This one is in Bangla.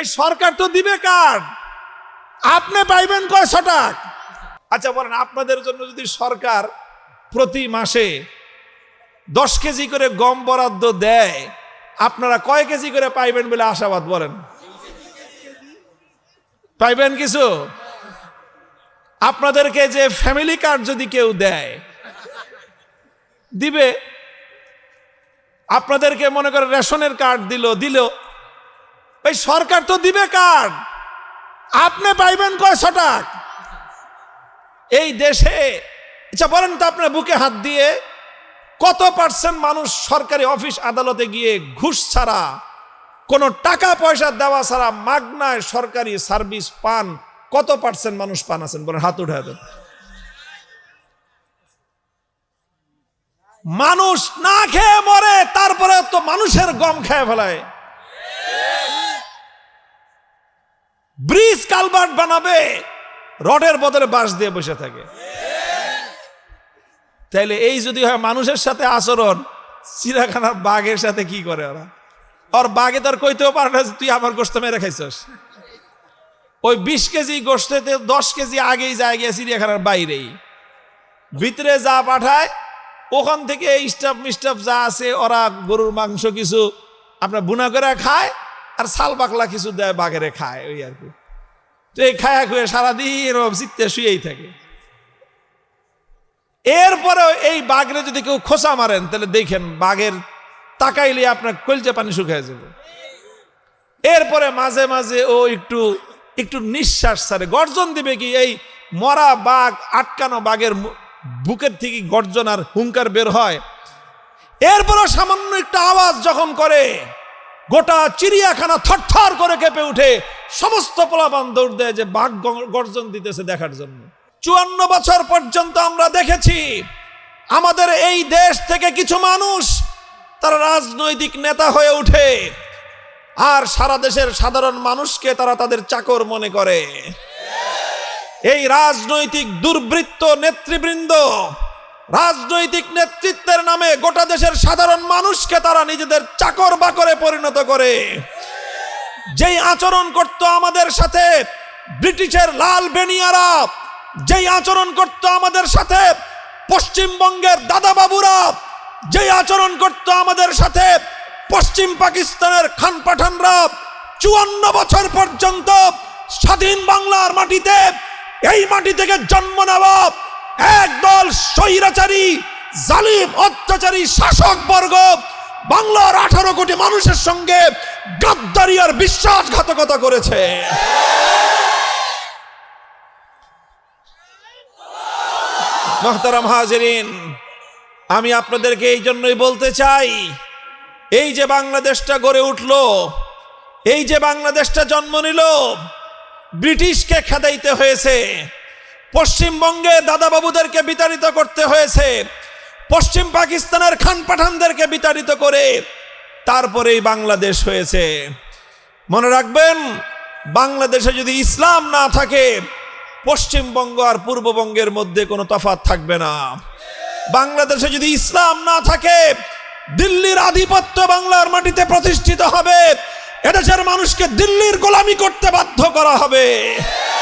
ভাই সরকার তো দিবে কার্ড, আপনি পাইবেন কয়শো টাকা? আচ্ছা বলেন, আপনাদের জন্য যদি সরকার প্রতি মাসে 10 কেজি করে গম বরাদ্দ দেয়, আপনারা কয় কেজি করে পাইবেন বলে আশাবাদ? বলেন, পাইবেন কিছু? আপনাদেরকে যে ফ্যামিলি কার্ড যদি কেউ দেয়, দিবে। আপনাদেরকে মনে করে রেশনের কার্ড দিল, ভাই সরকার তো দিবে কার্ড, আপনি পাইবেন কয়শো টাকা? এই দেশে আচ্ছা বলেন তো, আপনার বুকে হাত দিয়ে কত পার্সেন্ট মানুষ সরকারি অফিস আদালতে গিয়ে ঘুষ ছাড়া, কোনো টাকা পয়সা দেওয়া ছাড়া মাগনায় সরকারি সার্ভিস পান? কত পার্সেন্ট মানুষ পান আছেন? বলেন, হাত উঠায় দেন। মানুষ না খেয়ে মরে, তারপরে তো মানুষের গম খেয়ে ফেলায়। ব্রিজ কালভার্ট বানাবে, রডের বদলে বাঁশ দিয়ে বসে থাকে। তাইলে এই যদি হয় মানুষের সাথে আচরণ, চিড়িয়াখানার বাঘের সাথে কি করে ওরা? আর বাঘে তার কইতেও পারে না তুই আমার গোশত মেরে খাইছস। ওই 20 কেজি গোশতে 10 কেজি আগেই যায় গিয়ে চিড়িয়াখানার বাইরেই, ভিতরে যা পাঠায় ওখান থেকে স্টাফ মিস্টাফ যা আছে ওরা গরুর মাংস কিছু আপনার বুনা করে খায়, আর ছাল পাকলা কিছু দেয় বাঘেরে খায়, ওই আর কি। তো এই খায়া খুয়ে সারাদিন চিত্তে শুয়েই থাকে। এরপরে এই বাঘরে যদি কেউ খোঁচা মারেন, তাহলে দেখেন বাঘের তাকাইলে আপনার কলজে পানি শুকিয়ে যাবে। এরপরে মাঝে মাঝে ও একটু নিঃশ্বাস ছাড়ে, গর্জন দিবে কি, এই মরা বাঘ আটকানো বাঘের বুকের থেকে গর্জন আর হুঙ্কার বের হয়। এরপরে সামান্য একটা আওয়াজ যখন করে, গোটা চিড়িয়াখানা থরথর করে কেঁপে উঠে, সমস্ত পোলাপান দৌড় দেয় যে বাঘ গর্জন দিতেছে দেখার জন্য। 54 বছর পর্যন্ত আমরা দেখেছি আমাদের এই দেশ থেকে কিছু মানুষ তারা রাজনৈতিক নেতা হয়ে উঠে, আর সারা দেশের সাধারণ মানুষকে তারা তাদের চাকর মনে করে। এই রাজনৈতিক দুর্বৃত্ত নেতৃবৃন্দ রাজনৈতিক নেতৃত্বের নামে গোটা দেশের সাধারণ মানুষকে তারা নিজেদের চাকর বাকরে পরিণত করে। যেই আচরণ করত আমাদের সাথে ব্রিটিশের লাল বেনিয়ারা, যেই আচরণ করত আমাদের সাথে পশ্চিমবঙ্গের দাদাবাবুরা, যেই আচরণ করত আমাদের সাথে পশ্চিম পাকিস্তানের খান পাঠানরা, 54 বছর পর্যন্ত স্বাধীন বাংলার মাটিতে, এই মাটি থেকে জন্ম নেওয়া একদল স্বৈরাচারী জালিম অত্যাচারী শাসক বর্গ বাংলার 18 কোটি মানুষের সঙ্গে গাদ্দারি আর বিশ্বাসঘাতকতা করেছে। মুহতারাম হাজিরিন, আমি আপনাদেরকে এই জন্যই বলতে চাই, এই যে বাংলাদেশটা গড়ে উঠল, এই যে বাংলাদেশটা জন্ম নিল, ব্রিটিশকে খেদাইতে হয়েছে, পশ্চিমবঙ্গে দাদাবাবুদেরকে বিতাড়িত করতে হয়েছে, পশ্চিম পাকিস্তানের খান পাঠানদেরকে বিতাড়িত করে তারপরেই বাংলাদেশ হয়েছে। মনে রাখবেন, বাংলাদেশে যদি ইসলাম না থাকে, পশ্চিমবঙ্গ আর পূর্ববঙ্গের মধ্যে কোনো তফাৎ থাকবে না। বাংলাদেশে যদি ইসলাম না থাকে, দিল্লির আধিপত্য বাংলার মাটিতে প্রতিষ্ঠিত হবে, এদেশের মানুষকে দিল্লির গোলামি করতে বাধ্য করা হবে।